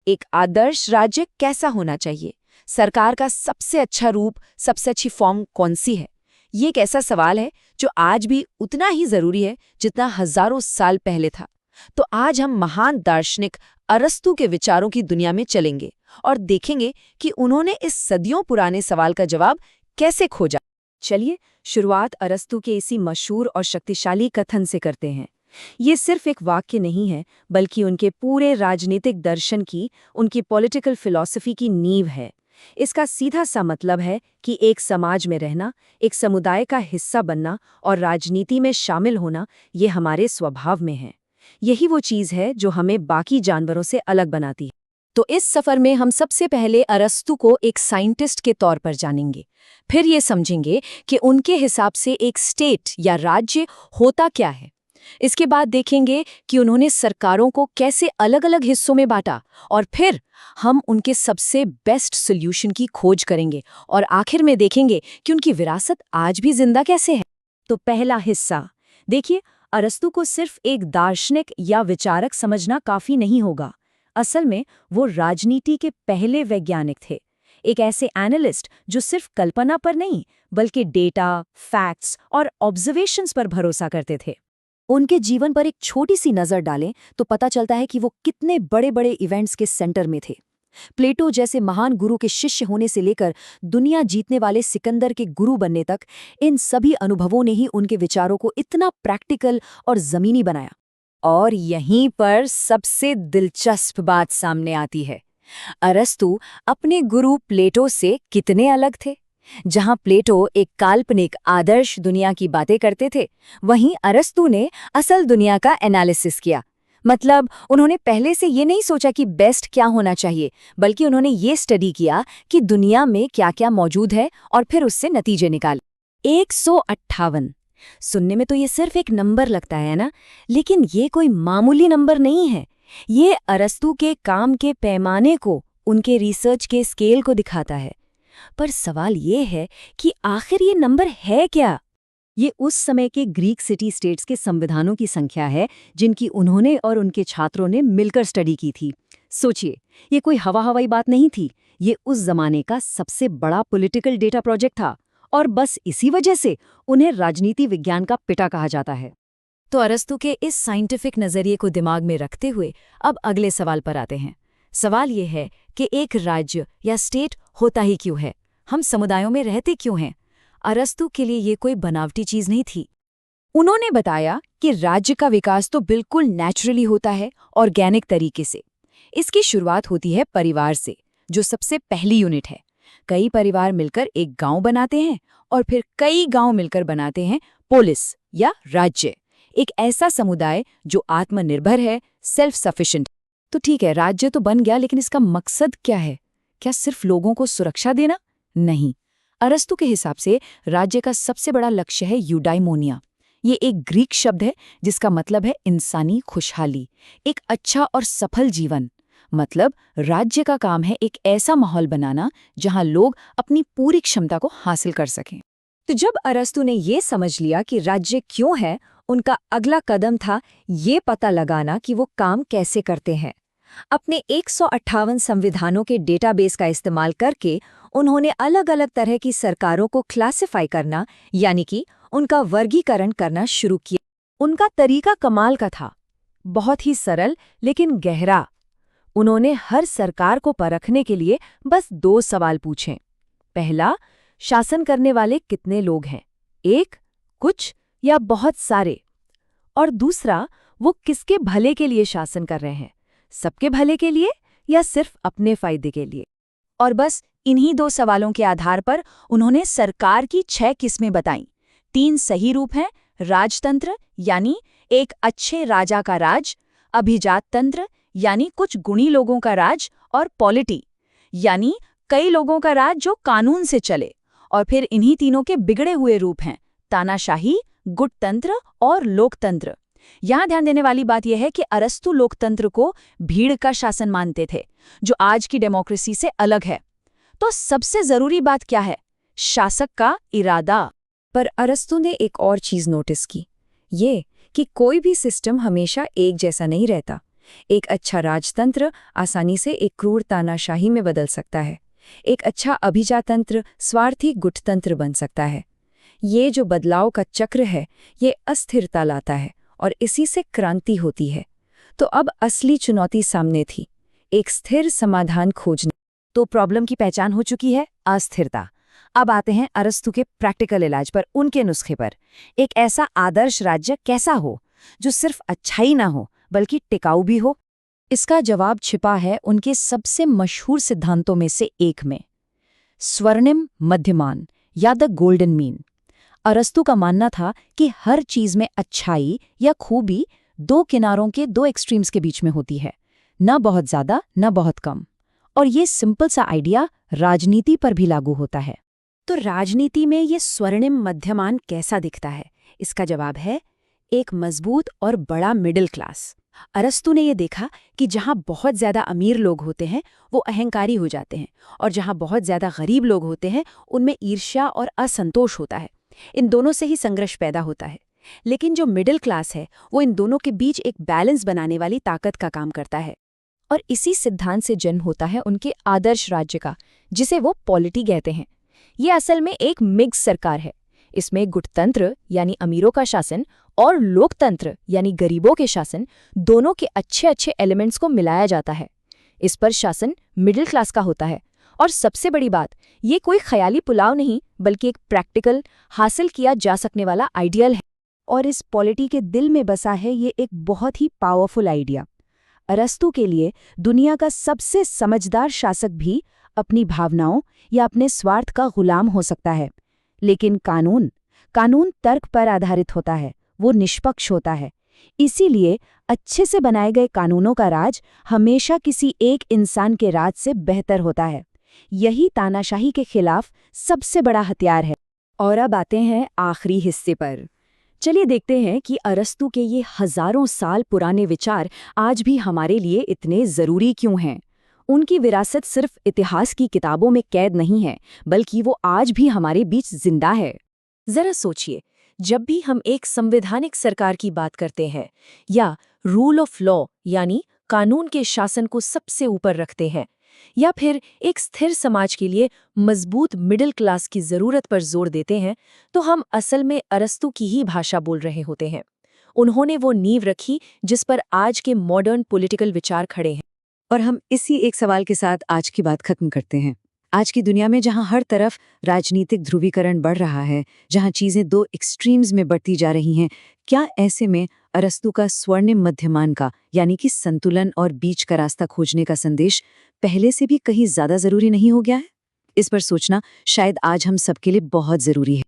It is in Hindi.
एक आदर्श राज्य कैसा होना चाहिए? सरकार का सबसे अच्छा रूप, सबसे अच्छी फॉर्म कौन सी है? ये एक ऐसा सवाल है जो आज भी उतना ही जरूरी है जितना हजारों साल पहले था। तो आज हम महान दार्शनिक अरस्तू के विचारों की दुनिया में चलेंगे और देखेंगे कि उन्होंने इस सदियों पुराने सवाल का जवाब कैसे खोजा। चलिए शुरुआत अरस्तू के इसी मशहूर और शक्तिशाली कथन से करते हैं। ये सिर्फ एक वाक्य नहीं है, बल्कि उनके पूरे राजनीतिक दर्शन की, उनकी पॉलिटिकल फिलॉसफी की नींव है। इसका सीधा सा मतलब है कि एक समाज में रहना, एक समुदाय का हिस्सा बनना और राजनीति में शामिल होना, ये हमारे स्वभाव में है। यही वो चीज़ है जो हमें बाकी जानवरों से अलग बनाती है। तो इस सफ़र में हम सबसे पहले अरस्तू को एक साइंटिस्ट के तौर पर जानेंगे। फिर ये समझेंगे कि उनके हिसाब से एक स्टेट या राज्य होता क्या है। इसके बाद देखेंगे कि उन्होंने सरकारों को कैसे अलग अलग हिस्सों में बांटा, और फिर हम उनके सबसे बेस्ट सॉल्यूशन की खोज करेंगे और आखिर में देखेंगे कि उनकी विरासत आज भी जिंदा कैसे है। तो पहला हिस्सा देखिए, अरस्तू को सिर्फ एक दार्शनिक या विचारक समझना काफी नहीं होगा। असल में वो राजनीति के पहले वैज्ञानिक थे, एक ऐसे एनालिस्ट जो सिर्फ कल्पना पर नहीं बल्कि डेटा, फैक्ट्स और ऑब्जर्वेशंस पर भरोसा करते थे। उनके जीवन पर एक छोटी सी नज़र डालें तो पता चलता है कि वो कितने बड़े बड़े इवेंट्स के सेंटर में थे। प्लेटो जैसे महान गुरु के शिष्य होने से लेकर दुनिया जीतने वाले सिकंदर के गुरु बनने तक, इन सभी अनुभवों ने ही उनके विचारों को इतना प्रैक्टिकल और ज़मीनी बनाया। और यहीं पर सबसे दिलचस्प बात सामने आती है, अरस्तू अपने गुरु प्लेटो से कितने अलग थे। जहां प्लेटो एक काल्पनिक आदर्श दुनिया की बातें करते थे, वहीं अरस्तू ने असल दुनिया का एनालिसिस किया। मतलब उन्होंने पहले से ये नहीं सोचा कि बेस्ट क्या होना चाहिए, बल्कि उन्होंने ये स्टडी किया कि दुनिया में क्या क्या मौजूद है और फिर उससे नतीजे निकाले। 158 सुनने में तो ये सिर्फ एक नंबर लगता है ना, लेकिन ये कोई मामूली नंबर नहीं है। ये अरस्तू के काम के पैमाने को, उनके रिसर्च के स्केल को दिखाता है। पर सवाल ये है कि आखिर ये नंबर है क्या? ये उस समय के ग्रीक सिटी स्टेट्स के संविधानों की संख्या है जिनकी उन्होंने और उनके छात्रों ने मिलकर स्टडी की थी। सोचिए, ये कोई हवाई बात नहीं थी, ये उस जमाने का सबसे बड़ा पॉलिटिकल डेटा प्रोजेक्ट था, और बस इसी वजह से उन्हें राजनीति विज्ञान का पिता कहा जाता है। तो अरस्तू के इस साइंटिफिक नजरिए को दिमाग में रखते हुए अब अगले सवाल पर आते हैं। सवाल ये है कि एक राज्य या स्टेट होता ही क्यों है? हम समुदायों में रहते क्यों हैं? अरस्तू के लिए ये कोई बनावटी चीज नहीं थी। उन्होंने बताया कि राज्य का विकास तो बिल्कुल नेचुरली होता है, ऑर्गेनिक तरीके से। इसकी शुरुआत होती है परिवार से, जो सबसे पहली यूनिट है। कई परिवार मिलकर एक गांव बनाते हैं और फिर कई गांव मिलकर बनाते हैं पोलिस या राज्य, एक ऐसा समुदाय जो आत्मनिर्भर है, सेल्फ सफिशिएंट। तो ठीक है, राज्य तो बन गया, लेकिन इसका मकसद क्या है? क्या सिर्फ लोगों को सुरक्षा देना? नहीं। अरस्तू के हिसाब से राज्य का सबसे बड़ा लक्ष्य है यूडाइमोनिया। ये एक ग्रीक शब्द है जिसका मतलब है इंसानी खुशहाली, एक अच्छा और सफल जीवन। मतलब राज्य का काम है एक ऐसा माहौल बनाना जहां लोग अपनी पूरी क्षमता को हासिल कर सकें। तो जब अरस्तू ने ये समझ लिया कि राज्य क्यों है, उनका अगला कदम था ये पता लगाना कि वो काम कैसे करते हैं। अपने 158 संविधानों के डेटाबेस का इस्तेमाल करके उन्होंने अलग अलग तरह की सरकारों को क्लासिफाई करना, यानी कि उनका वर्गीकरण करना शुरू किया। उनका तरीका कमाल का था, बहुत ही सरल लेकिन गहरा। उन्होंने हर सरकार को परखने के लिए बस 2 सवाल पूछे। पहला, शासन करने वाले कितने लोग हैं, एक, कुछ या बहुत सारे? और दूसरा, वो किसके भले के लिए शासन कर रहे हैं, सबके भले के लिए या सिर्फ अपने फायदे के लिए? और बस इन्हीं 2 सवालों के आधार पर उन्होंने सरकार की 6 किस्में बताईं। 3 सही रूप हैं, राजतंत्र यानी एक अच्छे राजा का राज, अभिजात तंत्र यानी कुछ गुणी लोगों का राज, और पॉलिटी यानी कई लोगों का राज जो कानून से चले। और फिर इन्हीं तीनों के बिगड़े हुए रूप हैं, तानाशाही, गुटतंत्र और लोकतंत्र। यहाँ ध्यान देने वाली बात यह है कि अरस्तू लोकतंत्र को भीड़ का शासन मानते थे, जो आज की डेमोक्रेसी से अलग है। तो सबसे जरूरी बात क्या है? शासक का इरादा। पर अरस्तू ने एक और चीज नोटिस की, ये कि कोई भी सिस्टम हमेशा एक जैसा नहीं रहता। एक अच्छा राजतंत्र आसानी से एक क्रूर तानाशाही में बदल सकता है। एक अच्छा अभिजातंत्र स्वार्थी गुटतंत्र बन सकता है। ये जो बदलाव का चक्र है, ये अस्थिरता लाता है और इसी से क्रांति होती है। तो अब असली चुनौती सामने थी, एक स्थिर समाधान खोजना। तो प्रॉब्लम की पहचान हो चुकी है, अस्थिरता। अब आते हैं अरस्तू के प्रैक्टिकल इलाज पर, उनके नुस्खे पर। एक ऐसा आदर्श राज्य कैसा हो जो सिर्फ अच्छा ही ना हो बल्कि टिकाऊ भी हो? इसका जवाब छिपा है उनके सबसे मशहूर सिद्धांतों में से एक में, स्वर्णिम मध्यमान या द गोल्डन मीन। अरस्तू का मानना था कि हर चीज में अच्छाई या खूबी दो किनारों के दो एक्सट्रीम्स के बीच में होती है, न बहुत ज्यादा न बहुत कम। और ये सिंपल सा आइडिया राजनीति पर भी लागू होता है। तो राजनीति में ये स्वर्णिम मध्यमान कैसा दिखता है? इसका जवाब है एक मजबूत और बड़ा मिडिल क्लास। अरस्तू ने ये देखा कि जहाँ बहुत ज्यादा अमीर लोग होते हैं वो अहंकारी हो जाते हैं, और जहाँ बहुत ज्यादा गरीब लोग होते हैं उनमें ईर्ष्या और असंतोष होता है। इन दोनों से ही संघर्ष पैदा होता है। लेकिन जो मिडिल क्लास है वो इन दोनों के बीच एक बैलेंस बनाने वाली ताकत का काम करता है। और इसी सिद्धांत से जन्म होता है उनके आदर्श राज्य का, जिसे वो पॉलिटी कहते हैं। ये असल में एक मिक्स सरकार है। इसमें गुटतंत्र यानी अमीरों का शासन और लोकतंत्र यानी गरीबों के शासन, दोनों के अच्छे अच्छे एलिमेंट्स को मिलाया जाता है। इस पर शासन मिडिल क्लास का होता है। और सबसे बड़ी बात, ये कोई ख्याली पुलाव नहीं बल्कि एक प्रैक्टिकल, हासिल किया जा सकने वाला आइडियल है। और इस पॉलिटी के दिल में बसा है ये एक बहुत ही पावरफुल आइडिया। अरस्तू के लिए दुनिया का सबसे समझदार शासक भी अपनी भावनाओं या अपने स्वार्थ का गुलाम हो सकता है। लेकिन कानून तर्क पर आधारित होता है, वो निष्पक्ष होता है। इसीलिए अच्छे से बनाए गए कानूनों का राज हमेशा किसी एक इंसान के राज से बेहतर होता है। यही तानाशाही के खिलाफ सबसे बड़ा हथियार है। और अब आते हैं आखिरी हिस्से पर। चलिए देखते हैं कि अरस्तू के ये हजारों साल पुराने विचार आज भी हमारे लिए इतने जरूरी क्यों हैं। उनकी विरासत सिर्फ इतिहास की किताबों में कैद नहीं है, बल्कि वो आज भी हमारे बीच जिंदा है। जरा सोचिए, जब भी हम एक संवैधानिक सरकार की बात करते हैं या रूल ऑफ लॉ यानी कानून के शासन को सबसे ऊपर रखते हैं, या फिर एक स्थिर समाज के लिए मजबूत मिडिल क्लास की जरूरत पर जोर देते हैं, तो हम असल में अरस्तू की ही भाषा बोल रहे होते हैं। उन्होंने वो नींव रखी जिस पर आज के मॉडर्न पॉलिटिकल विचार खड़े हैं। और हम इसी एक सवाल के साथ आज की बात खत्म करते हैं। आज की दुनिया में जहां हर तरफ राजनीतिक ध्रुवीकरण बढ़ रहा है, जहां चीजें दो एक्सट्रीम्स में बढ़ती जा रही हैं, क्या ऐसे में अरस्तू का स्वर्णिम मध्यमान का यानी कि संतुलन और बीच का रास्ता खोजने का संदेश पहले से भी कहीं ज्यादा जरूरी नहीं हो गया है? इस पर सोचना शायद आज हम सबके लिए बहुत जरूरी है।